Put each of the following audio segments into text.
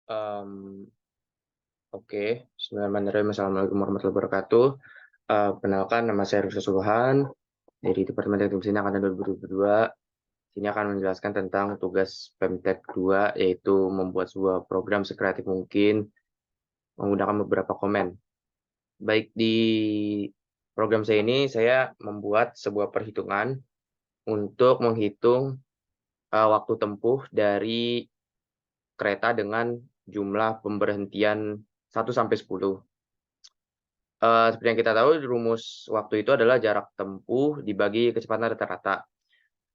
Mmm, oke. Bismillahirrahmanirrahim. Assalamualaikum warahmatullahi wabarakatuh. Perkenalkan nama saya Ruslan Subhan dari Departemen Teknik Mesin Angkatan 2022. Sini akan menjelaskan tentang tugas Pemtek 2, yaitu membuat sebuah program sekreatif mungkin menggunakan beberapa komen. Baik, di program saya ini saya membuat sebuah perhitungan untuk menghitung, waktu tempuh dari kereta dengan jumlah pemberhentian 1 sampai 10. Seperti yang kita tahu rumus waktu itu adalah jarak tempuh dibagi kecepatan rata-rata.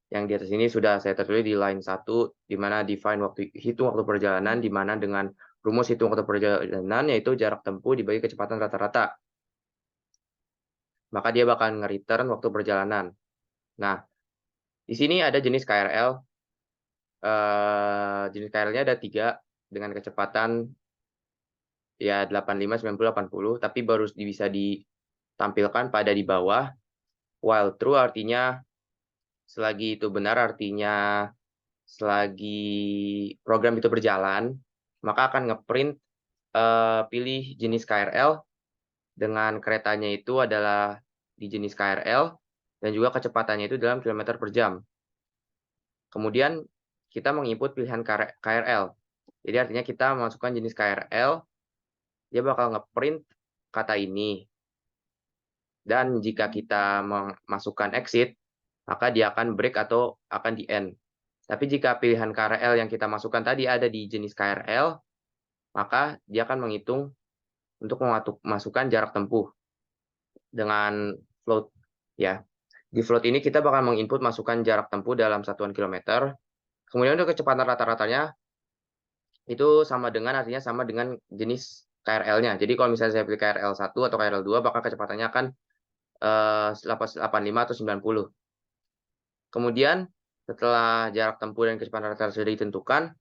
Yang di atas ini sudah saya tertulis di line 1, di mana define hitung waktu perjalanan, di mana dengan rumus hitung waktu perjalanan yaitu jarak tempuh dibagi kecepatan rata-rata. Maka dia bakal nge-return waktu perjalanan. Nah, di sini ada jenis KRL, jenis KRL-nya ada 3 dengan kecepatan ya 85, 90, 80, tapi baru bisa ditampilkan pada di bawah, while true artinya selagi itu benar, artinya selagi program itu berjalan, maka akan nge-print, pilih jenis KRL dengan keretanya itu adalah di jenis KRL dan juga kecepatannya itu dalam kilometer per jam. Kemudian kita menginput pilihan KRL. Jadi artinya kita memasukkan jenis KRL, dia bakal nge-print kata ini. Dan jika kita memasukkan exit, maka dia akan break atau akan di-end. Tapi jika pilihan KRL yang kita masukkan tadi ada di jenis KRL, maka dia akan menghitung untuk memasukkan jarak tempuh dengan float ya. Di float ini kita bakal menginput masukkan jarak tempuh dalam satuan kilometer. Kemudian untuk kecepatan rata-ratanya itu artinya sama dengan jenis KRL-nya. Jadi kalau misalnya saya pilih KRL 1 atau KRL 2, maka kecepatannya akan 85 atau 90. Kemudian setelah jarak tempuh dan kecepatan rata-rata sudah ditentukan,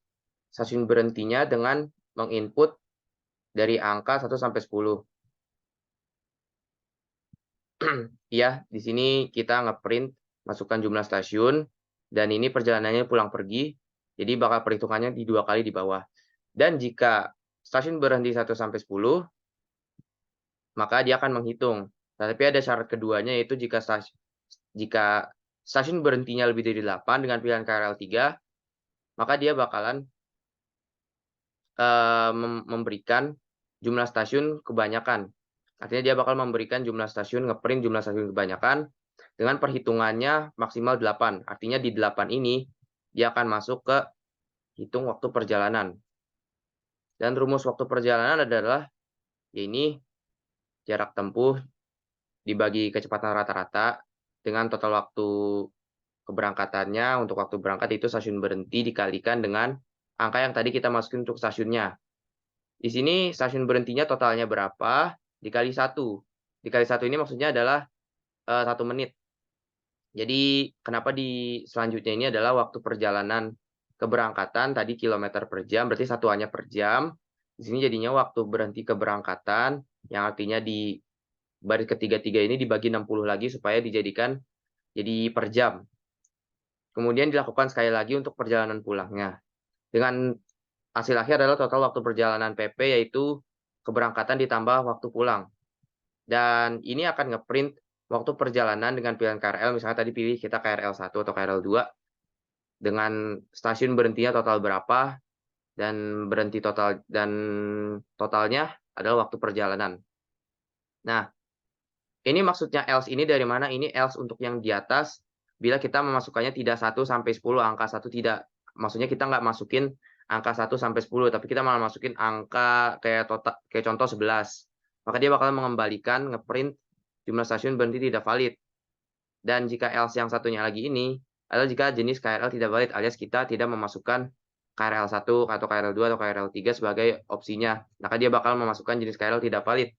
stasiun berhentinya dengan menginput dari angka 1 sampai 10. Iya, di sini kita nge-print masukkan jumlah stasiun, dan ini perjalanannya pulang pergi, jadi bakal perhitungannya di 2 kali di bawah. Dan jika stasiun berhenti 1 sampai 10, maka dia akan menghitung. Tapi ada syarat keduanya, yaitu jika stasiun berhentinya lebih dari 8 dengan pilihan KRL 3, maka dia bakalan, memberikan jumlah stasiun kebanyakan. Artinya dia bakal memberikan jumlah stasiun, nge-print jumlah stasiun kebanyakan dengan perhitungannya maksimal 8. Artinya di 8 ini dia akan masuk ke hitung waktu perjalanan. Dan rumus waktu perjalanan adalah ya ini jarak tempuh dibagi kecepatan rata-rata dengan total waktu keberangkatannya. Untuk waktu berangkat itu stasiun berhenti dikalikan dengan angka yang tadi kita masukin untuk stasiunnya. Di sini stasiun berhentinya totalnya berapa, dikali 1. Dikali 1 ini maksudnya adalah, 1 menit. Jadi kenapa di selanjutnya ini adalah waktu perjalanan keberangkatan, tadi kilometer per jam, berarti satuannya per jam. Di sini jadinya waktu berhenti keberangkatan, yang artinya di baris ketiga-tiga ini dibagi 60 lagi supaya dijadikan jadi per jam. Kemudian dilakukan sekali lagi untuk perjalanan pulangnya. Dengan hasil akhir adalah total waktu perjalanan PP, yaitu keberangkatan ditambah waktu pulang. Dan ini akan nge-print waktu perjalanan dengan pilihan KRL, misalnya tadi pilih kita KRL 1 atau KRL 2, dengan stasiun berhentinya total berapa, dan totalnya adalah waktu perjalanan. Nah, ini maksudnya else ini dari mana? Ini else untuk yang di atas, bila kita memasukkannya tidak 1 sampai 10, angka 1 tidak. Maksudnya kita nggak masukin angka 1 sampai 10, tapi kita malah masukin angka kayak contoh 11. Maka dia bakal mengembalikan nge-print jumlah stasiun berhenti tidak valid. Dan jika else yang satunya lagi ini adalah jika jenis KRL tidak valid, alias kita tidak memasukkan KRL 1 atau KRL 2 atau KRL 3 sebagai opsinya. Maka dia bakal memasukkan jenis KRL tidak valid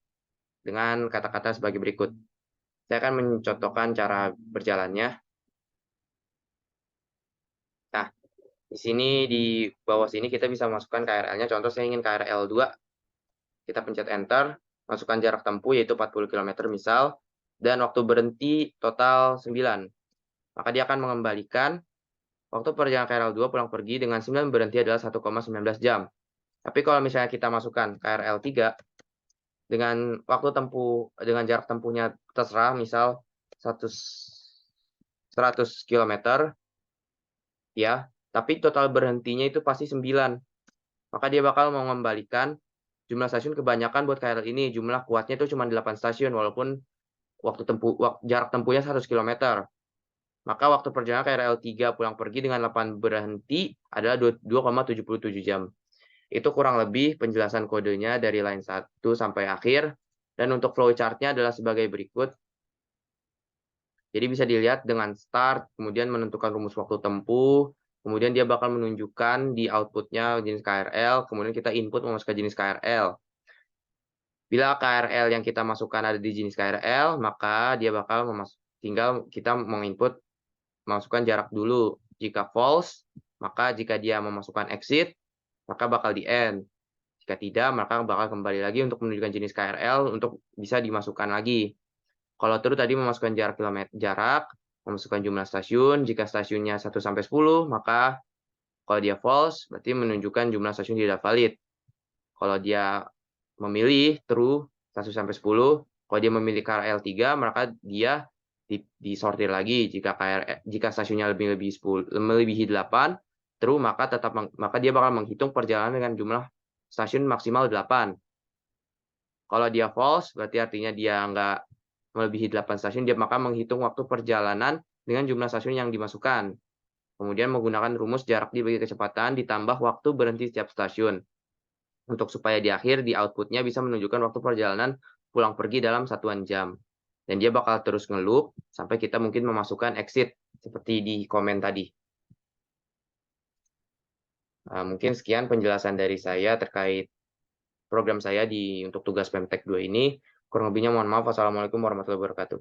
dengan kata-kata sebagai berikut. Saya akan mencontohkan cara berjalannya. Nah, di sini di bawah sini kita bisa masukkan KRL-nya. Contoh saya ingin KRL 2, kita pencet enter, masukkan jarak tempuh yaitu 40 km misal, dan waktu berhenti total 9. Maka dia akan mengembalikan waktu perjalanan KRL 2 pulang pergi dengan 9 berhenti adalah 1,19 jam. Tapi kalau misalnya kita masukkan KRL 3 dengan jarak tempuhnya terserah, misal 100 kilometer ya, tapi total berhentinya itu pasti 9. Maka dia bakal mengembalikan jumlah stasiun kebanyakan buat KRL ini, jumlah kuatnya itu cuma 8 stasiun walaupun jarak tempuhnya 100 kilometer. Maka waktu perjalanan KRL 3 pulang pergi dengan 8 berhenti adalah 2,77 jam. Itu kurang lebih penjelasan kodenya dari line 1 sampai akhir, dan untuk flowchart-nya adalah sebagai berikut. Jadi bisa dilihat dengan start, kemudian menentukan rumus waktu tempuh, kemudian dia bakal menunjukkan di output-nya jenis KRL, kemudian kita input memasukkan jenis KRL. Bila KRL yang kita masukkan ada di jenis KRL, maka dia bakal tinggal kita menginput masukkan jarak dulu. Jika false, maka jika dia memasukkan exit, maka bakal di end. Jika tidak, maka bakal kembali lagi untuk menunjukkan jenis KRL untuk bisa dimasukkan lagi. Kalau true tadi memasukkan jarak, memasukkan jumlah stasiun. Jika stasiunnya 1 sampai 10, maka kalau dia false, berarti menunjukkan jumlah stasiun tidak valid. Kalau dia memilih true 1 sampai 10, kalau dia memilih KRL 3, maka dia disortir lagi. Jika stasiunnya melebihi 8, true, maka dia bakal menghitung perjalanan dengan jumlah stasiun maksimal 8. Kalau dia false, berarti artinya dia nggak melebihi 8 stasiun, dia maka menghitung waktu perjalanan dengan jumlah stasiun yang dimasukkan. Kemudian menggunakan rumus jarak dibagi kecepatan ditambah waktu berhenti setiap stasiun. Supaya di akhir, di output-nya bisa menunjukkan waktu perjalanan pulang pergi dalam satuan jam. Dan dia bakal terus nge-loop sampai kita mungkin memasukkan exit, seperti di komen tadi. Mungkin sekian penjelasan dari saya terkait program saya untuk tugas Pemtek 2 ini. Kurang lebihnya mohon maaf. Wassalamualaikum warahmatullahi wabarakatuh.